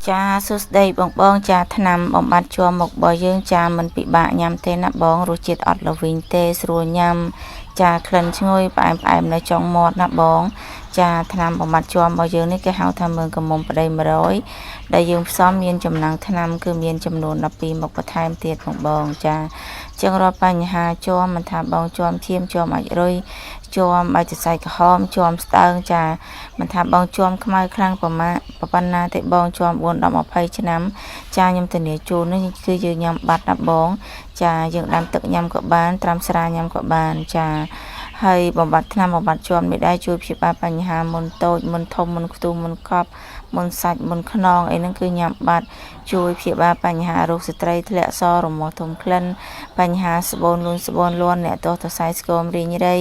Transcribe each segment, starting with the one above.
ចាសួស្តីបងចាថ្នាំបំបត្តិជាប់មុខរបស់យើងចាមិនពិបាកញ៉ាំទេណាបងរសជាតិអត់ល្វីងទេស្រួលញ៉ាំចាក្លិនឈ្ងុយផ្អែមនៅចុងមាត់ណាបងចាថ្នាំបំបត្តិជាប់របស់យើងនេះគេហៅថាមើងកមុំប្តី100ដែលយើងផ្សំមានចំណងថ្នាំគឺមានចំនួន12មុខបន្ថែមទៀតបងចាចឹងរាល់បញ្ហាជាប់មិនថាបងជាប់ឈាមជាប់អាចរុយជាប់អាចសរសៃក្រហមជាប់ស្តើងចាមិនថាបងជាប់ខ្មៅខ្លាំងប៉ុណ្ណាទេបងជាប់4 10 20ឆ្នាំចាខ្ញុំធានាជូននេះគឺយើងញ៉ាំបាត់ណាបងចាយើងដាំទឹកញ៉ាំក៏បានត្រាំស្រាញ៉ាំក៏បានចាហើយបំបត្តិថ្នាំបំបត្តិជាប់នេះដែរជួយព្យាបាលបញ្ហាមុនតូចមុនធំមុនខ្ទុះមុនកប់មុនសាច់មុនខ្នងអីហ្នឹងគឺញ៉ាំបាត់ជួយព្យាបាលបញ្ហារោគស្ត្រីធ្លាក់សរមាស់ធំក្លិនបញ្ហាស្បូនលួនស្បូនលាន់អ្នកទាស់សរសៃស្គមរីងរៃ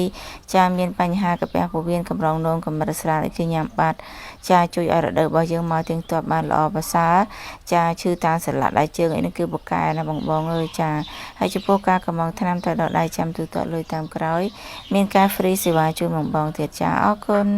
ចាមានបញ្ហាកាពះពោះវៀនកម្រងនោមកម្រិតស្រាលអីគឺញ៉ាំបាត់ចាជួយឲ្យរដូវរបស់យើងមកទៀងទាត់បានល្អប្រសើរចាឈឺតាមសន្លាក់ដៃជើងអីហ្នឹងគឺបកកែណាបងអើយចាហើយចំពោះការកំងថ្នាំទៅដល់ដៃចាំទូទាត់លុយតាមក្រោយមានការ free សេវាជួយបងទៀតចាអរគុណ